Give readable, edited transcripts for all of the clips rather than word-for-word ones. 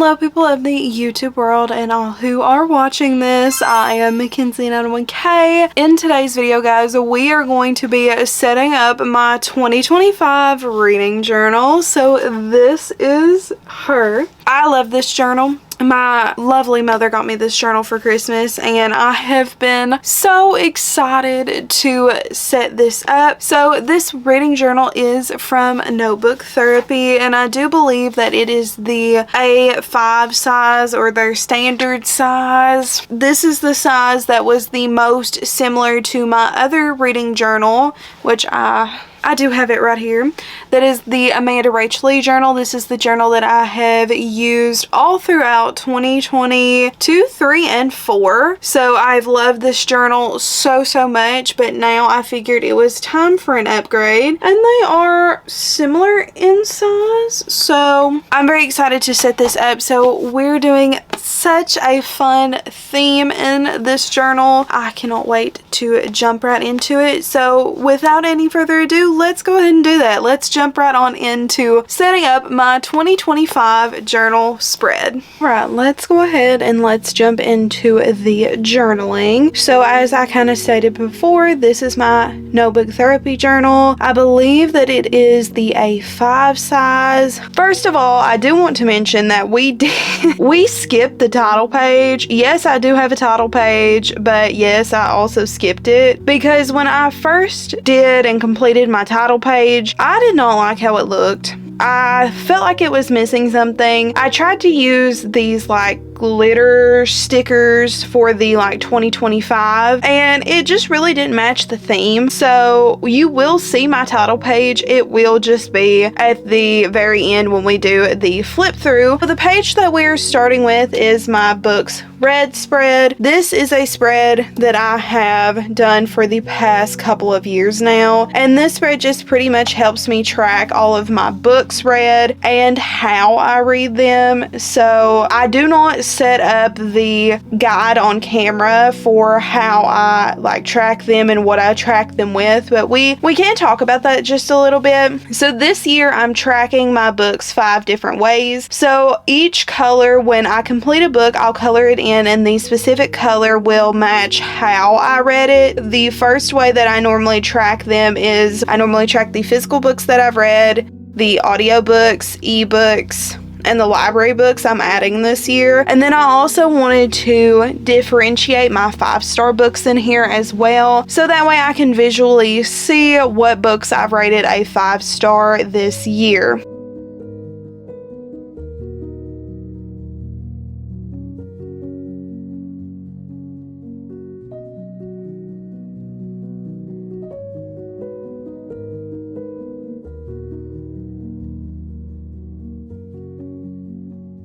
Hello people of the YouTube world and all who are watching this. I am Mackenzie91K. In today's video, guys, we are going to be setting up my 2025 reading journal. So this is her. I love this journal. My lovely mother got me this journal for Christmas and I have been so excited to set this up. So this reading journal is from Notebook Therapy and I do believe that it is the A5 size or their standard size. This is the size that was the most similar to my other reading journal, which I do have it right here. That is the Amanda Rach Lee journal. This is the journal that I have used all throughout 2022, 3, and 4. So I've loved this journal so much, but now I figured it was time for an upgrade. And they are similar in size. So I'm very excited to set this up. So we're doing such a fun theme in this journal. I cannot wait to jump right into it. So without any further ado, let's go ahead and do that. Let's jump right on into setting up my 2025 journal spread. Right, let's go ahead and let's jump into the journaling. So as I kind of stated before, this is my Notebook Therapy journal. I believe that it is the A5 size. First of all, I do want to mention that we skipped the title page. Yes, I do have a title page, but yes, I also skipped it because when I first did and completed my title page, I did not like how it looked. I felt like it was missing something. I tried to use these like glitter stickers for the like 2025 and it just really didn't match the theme. So you will see my title page. It will just be at the very end when we do the flip through. The page that we're starting with is my books read spread. This is a spread that I have done for the past couple of years now, and this spread just pretty much helps me track all of my books read and how I read them. So I do not set up the guide on camera for how I like track them and what I track them with, but we can talk about that just a little bit. So this year I'm tracking my books 5 different ways. So each color, when I complete a book, I'll color it in and the specific color will match how I read it. The first way that I normally track them is I normally track the physical books that I've read, the audiobooks, ebooks, and the library books I'm adding this year. And then I also wanted to differentiate my 5-star books in here as well, so that way I can visually see what books I've rated a 5-star this year.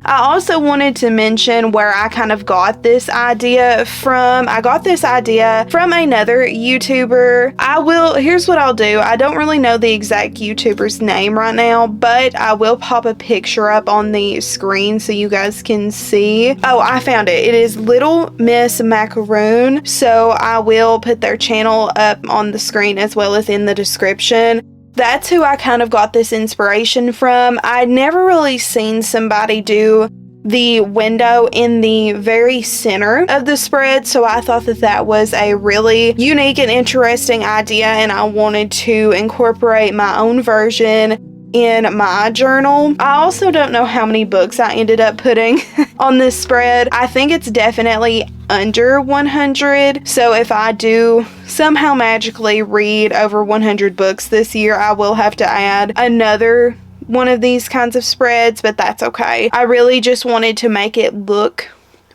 I also wanted to mention where I kind of got this idea from. I got this idea from another YouTuber. Here's what I'll do. I don't really know the exact YouTuber's name right now, but I will pop a picture up on the screen so you guys can see. Oh, I found it. It is Little Miss Macaroon. So I will put their channel up on the screen as well as in the description. That's who I kind of got this inspiration from. I'd never really seen somebody do the window in the very center of the spread, so I thought that that was a really unique and interesting idea, and I wanted to incorporate my own version in my journal. I also don't know how many books I ended up putting on this spread. I think it's definitely under 100. So if I do somehow magically read over 100 books this year, I will have to add another one of these kinds of spreads, but that's okay. I really just wanted to make it look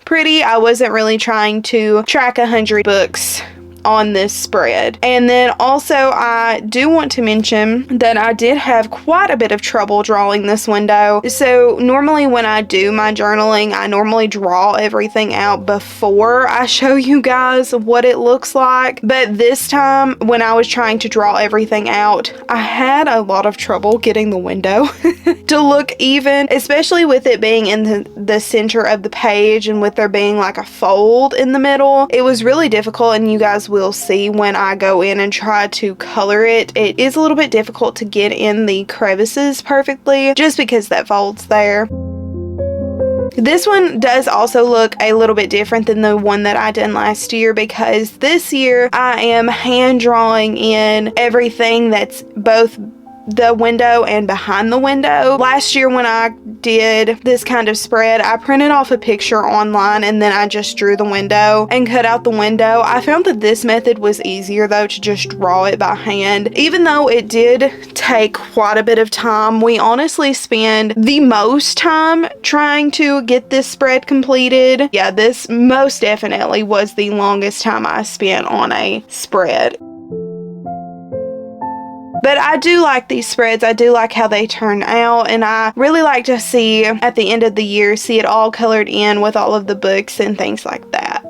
pretty. I wasn't really trying to track 100 books on this spread. And then also I do want to mention that I did have quite a bit of trouble drawing this window. So normally when I do my journaling, I normally draw everything out before I show you guys what it looks like. But this time when I was trying to draw everything out, I had a lot of trouble getting the window to look even, especially with it being in the center of the page and with there being like a fold in the middle. It was really difficult, and you guys will see when I go in and try to color it. It is a little bit difficult to get in the crevices perfectly just because that fold's there. This one does also look a little bit different than the one that I did last year, because this year I am hand drawing in everything that's both the window and behind the window. Last year when I did this kind of spread, I printed off a picture online and then I just drew the window and cut out the window. I found that this method was easier though, to just draw it by hand. Even though it did take quite a bit of time, we honestly spend the most time trying to get this spread completed. Yeah, this most definitely was the longest time I spent on a spread. But I do like these spreads. I do like how they turn out, and I really like to see at the end of the year, see it all colored in with all of the books and things like that.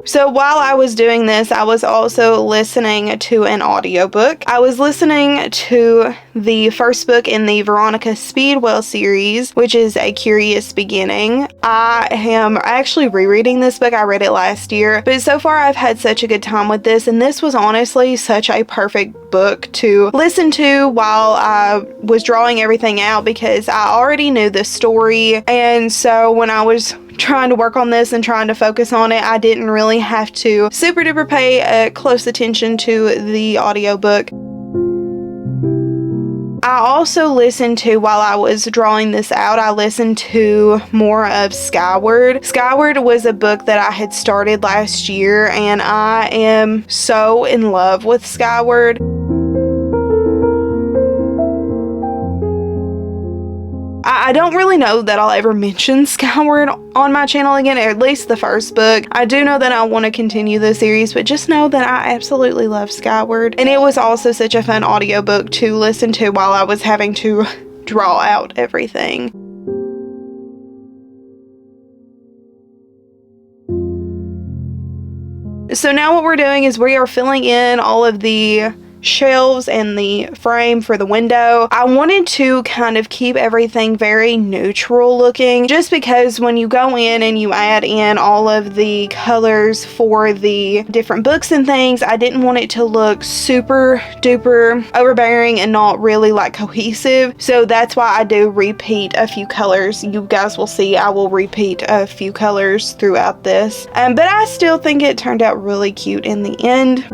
So while I was doing this, I was also listening to an audiobook. I was listening to the first book in the Veronica Speedwell series, which is A Curious Beginning. I am actually rereading this book. I read it last year, but so far I've had such a good time with this, and this was honestly such a perfect book to listen to while I was drawing everything out, because I already knew the story, and so when I was trying to work on this and trying to focus on it, I didn't really have to super duper pay close attention to the audiobook. I also listened to, while I was drawing this out, I listened to more of Skyward. Skyward was a book that I had started last year, and I am so in love with Skyward. I don't really know that I'll ever mention Skyward on my channel again, or at least the first book. I do know that I want to continue the series, but just know that I absolutely love Skyward. And it was also such a fun audiobook to listen to while I was having to draw out everything. So now what we're doing is we are filling in all of the shelves and the frame for the window. I wanted to kind of keep everything very neutral looking, just because when you go in and you add in all of the colors for the different books and things, I didn't want it to look super duper overbearing and not really like cohesive. So that's why I do repeat a few colors. You guys will see I will repeat a few colors throughout this, but I still think it turned out really cute in the end.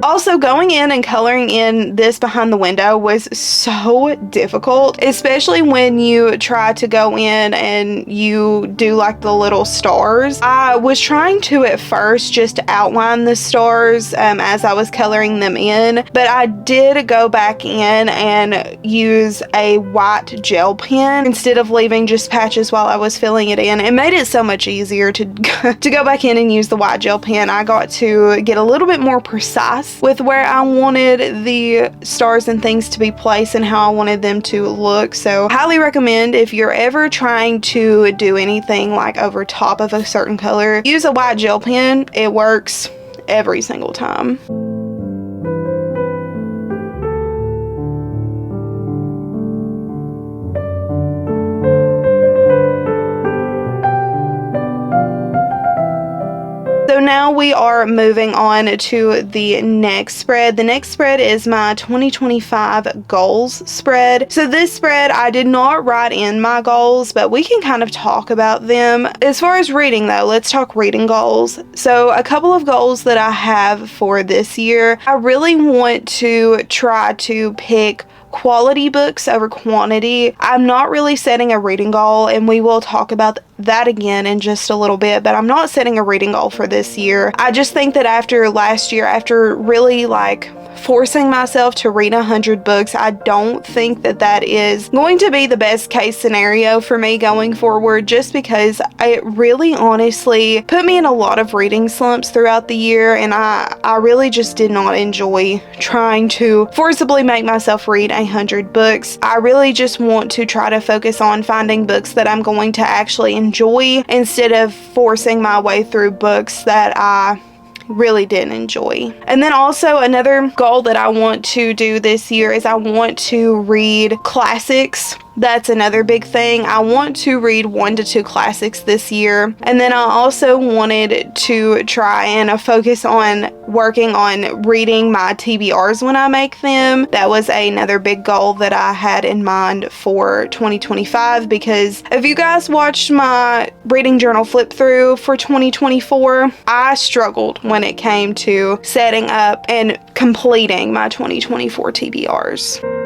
Also, going in and coloring in this behind the window was so difficult, especially when you try to go in and you do like the little stars. I was trying to at first just outline the stars as I was coloring them in, but I did go back in and use a white gel pen instead of leaving just patches while I was filling it in. It made it so much easier to go back in and use the white gel pen. I got to get a little bit more precise with where I wanted the stars and things to be placed and how I wanted them to look. So highly recommend, if you're ever trying to do anything like over top of a certain color, use a white gel pen. It works every single time. So now we are moving on to the next spread. The next spread is my 2025 goals spread. So this spread, I did not write in my goals, but we can kind of talk about them. As far as reading though, let's talk reading goals. So a couple of goals that I have for this year, I really want to try to pick quality books over quantity. I'm not really setting a reading goal, and we will talk about that again in just a little bit, but I'm not setting a reading goal for this year. I just think that after last year, after really like forcing myself to read 100 books, I don't think that that is going to be the best case scenario for me going forward, just because it really honestly put me in a lot of reading slumps throughout the year, and I really just did not enjoy trying to forcibly make myself read 100 books. I really just want to try to focus on finding books that I'm going to actually enjoy, instead of forcing my way through books that I really didn't enjoy. And then also another goal that I want to do this year is I want to read classics. That's another big thing. I want to read 1 to 2 classics this year. And then I also wanted to try and focus on working on reading my TBRs when I make them. That was another big goal that I had in mind for 2025, because if you guys watched my reading journal flip through for 2024, I struggled when it came to setting up and completing my 2024 TBRs.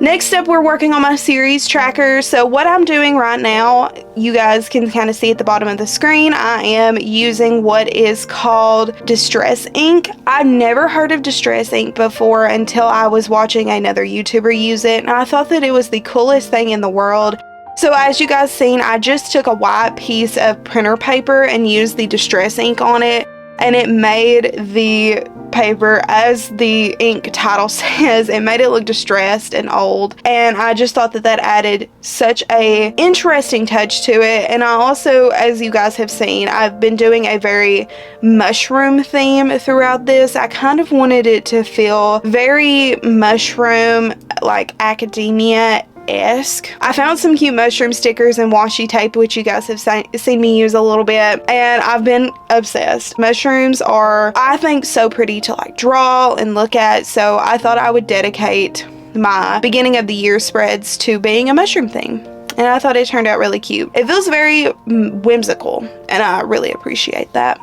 Next up, we're working on my series tracker. So what I'm doing right now, you guys can kind of see at the bottom of the screen, I am using what is called Distress ink. I've never heard of Distress ink before until I was watching another YouTuber use it, and I thought that it was the coolest thing in the world. So as you guys seen, I just took a white piece of printer paper and used the Distress ink on it, and it made the paper, as the ink title says, it made it look distressed and old, and I just thought that that added such a interesting touch to it. And I also, as you guys have seen, I've been doing a very mushroom theme throughout this. I kind of wanted it to feel very mushroom, like academia esque. I found some cute mushroom stickers and washi tape, which you guys have seen me use a little bit, and I've been obsessed. Mushrooms are, I think, so pretty to like draw and look at, so I thought I would dedicate my beginning of the year spreads to being a mushroom theme, and I thought it turned out really cute. It feels very whimsical, and I really appreciate that.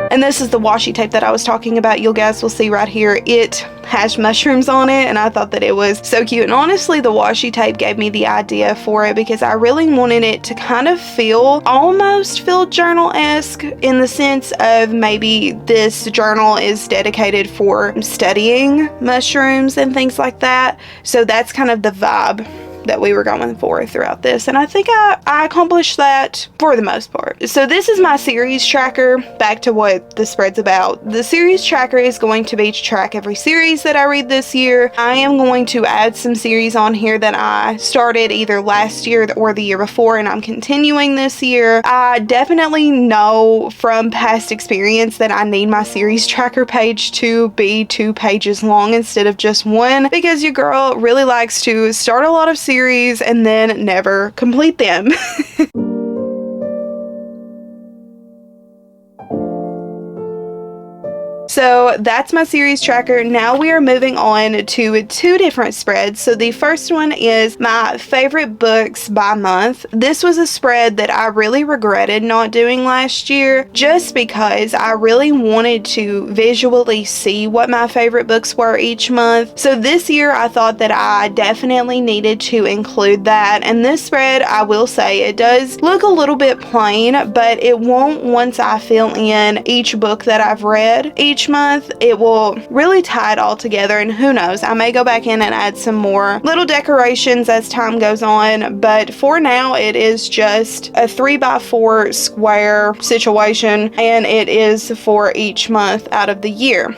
And this is the washi tape that I was talking about. You guys will see right here, it has mushrooms on it, and I thought that it was so cute. And honestly, the washi tape gave me the idea for it because I really wanted it to kind of feel almost field journal-esque, in the sense of maybe this journal is dedicated for studying mushrooms and things like that. So that's kind of the vibe that we were going for throughout this, and I think I accomplished that for the most part. So this is my series tracker. Back to what the spread's about. The series tracker is going to be to track every series that I read this year. I am going to add some series on here that I started either last year or the year before, and I'm continuing this year. I definitely know from past experience that I need my series tracker page to be 2 pages long instead of just 1, because your girl really likes to start a lot of series and then never complete them. So that's my series tracker. Now we are moving on to 2 different spreads. So the first one is my favorite books by month. This was a spread that I really regretted not doing last year, just because I really wanted to visually see what my favorite books were each month. So this year I thought that I definitely needed to include that. And this spread, I will say, it does look a little bit plain, but it won't once I fill in each book that I've read each month. It will really tie it all together, and who knows, I may go back in and add some more little decorations as time goes on, but for now it is just a 3x4 square situation, and it is for each month out of the year.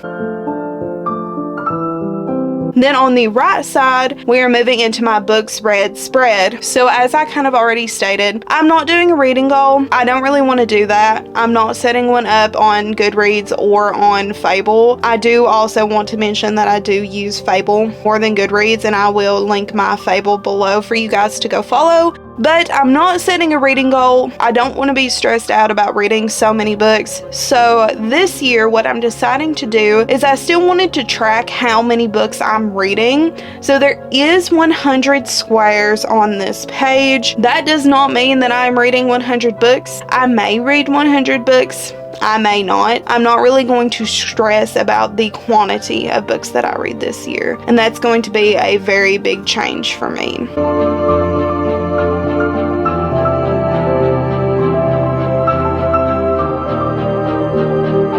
Then on the right side, we are moving into my books read spread. So as I kind of already stated, I'm not doing a reading goal. I don't really want to do that. I'm not setting one up on Goodreads or on Fable. I do also want to mention that I do use Fable more than Goodreads, and I will link my Fable below for you guys to go follow. But I'm not setting a reading goal. I don't want to be stressed out about reading so many books. So this year, what I'm deciding to do is I still wanted to track how many books I'm reading. So there is 100 squares on this page. That does not mean that I'm reading 100 books. I may read 100 books. I may not. I'm not really going to stress about the quantity of books that I read this year. And that's going to be a very big change for me.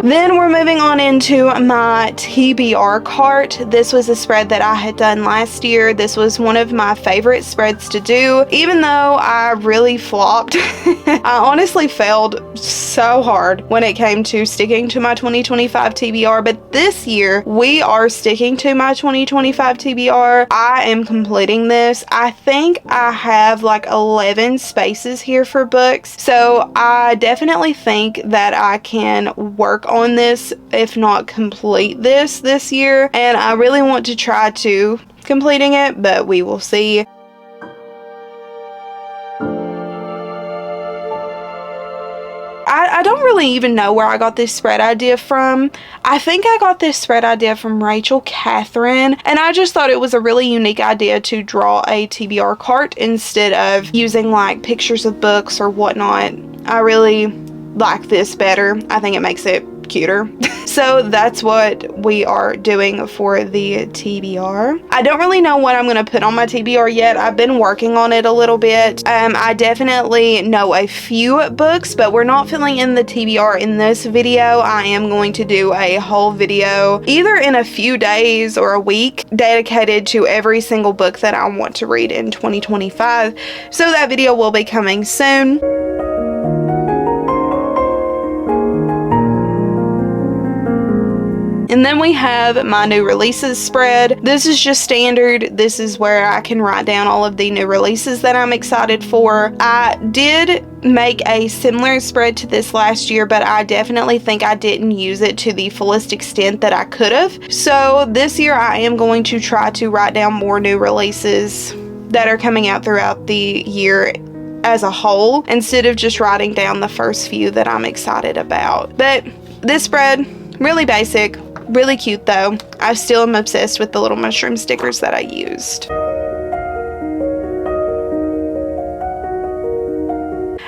Then we're moving on into my TBR cart. This was a spread that I had done last year. This was one of my favorite spreads to do, even though I really flopped. I honestly failed so hard when it came to sticking to my 2025 TBR, but this year we are sticking to my 2025 TBR. I am completing this. I think I have like 11 spaces here for books, so I definitely think that I can work on this, if not complete this year, and I really want to try to completing it, but we will see. I don't really even know where I got this spread idea from. I think I got this spread idea from Rachel Catherine, and I just thought it was a really unique idea to draw a TBR cart instead of using like pictures of books or whatnot. I really like this better. I think it makes it cuter. So that's what we are doing for the TBR. I don't really know what I'm going to put on my TBR yet. I've been working on it a little bit. I definitely know a few books, but we're not filling in the TBR in this video. I am going to do a whole video either in a few days or a week dedicated to every single book that I want to read in 2025. So that video will be coming soon. And then we have my new releases spread. This is just standard. This is where I can write down all of the new releases that I'm excited for. I did make a similar spread to this last year, but I definitely think I didn't use it to the fullest extent that I could have. So this year I am going to try to write down more new releases that are coming out throughout the year as a whole, instead of just writing down the first few that I'm excited about. But this spread, really basic. Really cute though. I still am obsessed with the little mushroom stickers that I used.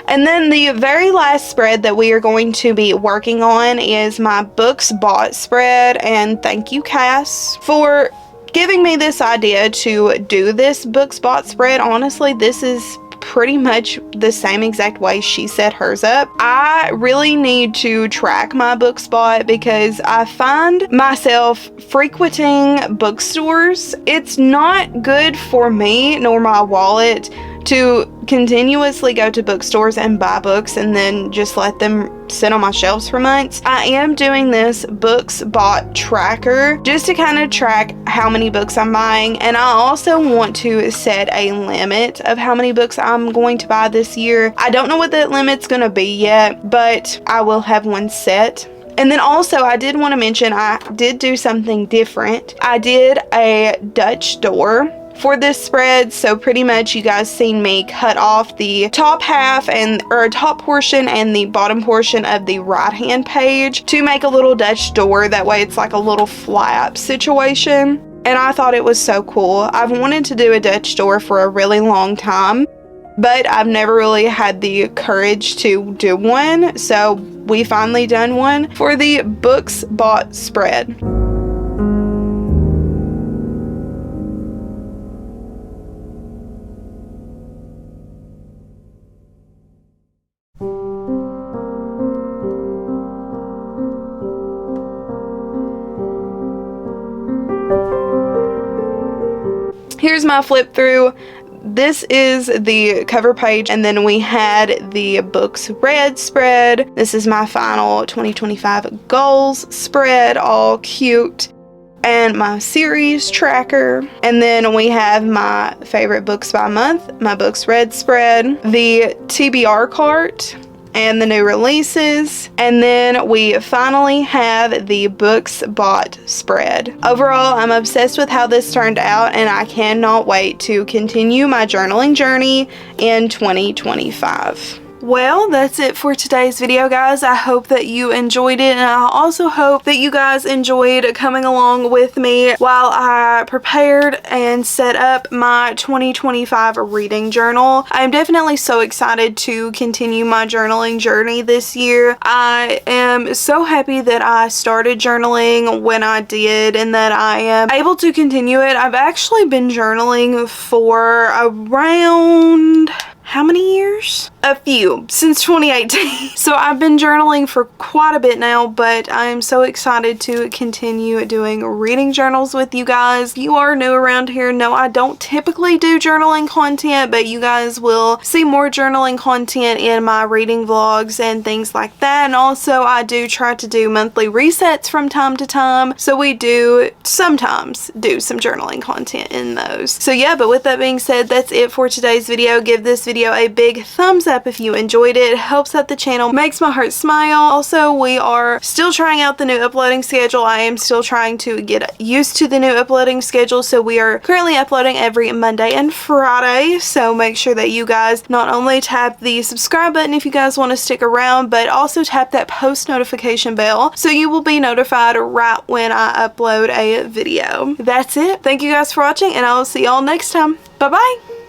And then the very last spread that we are going to be working on is my books bought spread. And thank you, Cass, for giving me this idea to do this books bought spread. Honestly, this is pretty much the same exact way she set hers up. I really need to track my books bought because I find myself frequenting bookstores. It's not good for me nor my wallet to continuously go to bookstores and buy books and then just let them sit on my shelves for months. I am doing this books bought tracker just to kind of track how many books I'm buying, and I also want to set a limit of how many books I'm going to buy this year. I don't know what that limit's gonna be yet, but I will have one set. And then also I did want to mention I did do something different. I did a Dutch door for this spread. So pretty much you guys seen me cut off the top half or top portion and the bottom portion of the right hand page to make a little Dutch door. That way it's like a little flap situation, and I thought it was so cool. I've wanted to do a Dutch door for a really long time, but I've never really had the courage to do one, so we finally done one for the books bought spread. Here's my flip through. This is the cover page, and then we had the books read spread. This is my final 2025 goals spread, all cute, and my series tracker. And then we have my favorite books by month, my books read spread, the TBR cart, and the new releases, and then we finally have the books bought spread. Overall, I'm obsessed with how this turned out, and I cannot wait to continue my journaling journey in 2025. Well, that's it for today's video, guys. I hope that you enjoyed it, and I also hope that you guys enjoyed coming along with me while I prepared and set up my 2025 reading journal. I'm definitely so excited to continue my journaling journey this year. I am so happy that I started journaling when I did and that I am able to continue it. I've actually been journaling for around, how many years? a few since 2018. So I've been journaling for quite a bit now, but I'm so excited to continue doing reading journals with you guys. If you are new around here, no, I don't typically do journaling content, but you guys will see more journaling content in my reading vlogs and things like that. And also I do try to do monthly resets from time to time, so we do sometimes do some journaling content in those. So yeah, but with that being said, that's it for today's video. Give this video a big thumbs up if you enjoyed it. It helps out the channel, makes my heart smile. Also, we are still trying out the new uploading schedule. I am still trying to get used to the new uploading schedule, so we are currently uploading every Monday and Friday. So make sure that you guys not only tap the subscribe button if you guys want to stick around, but also tap that post notification bell so you will be notified right when I upload a video. That's it. Thank you guys for watching, and I will see y'all next time. Bye bye.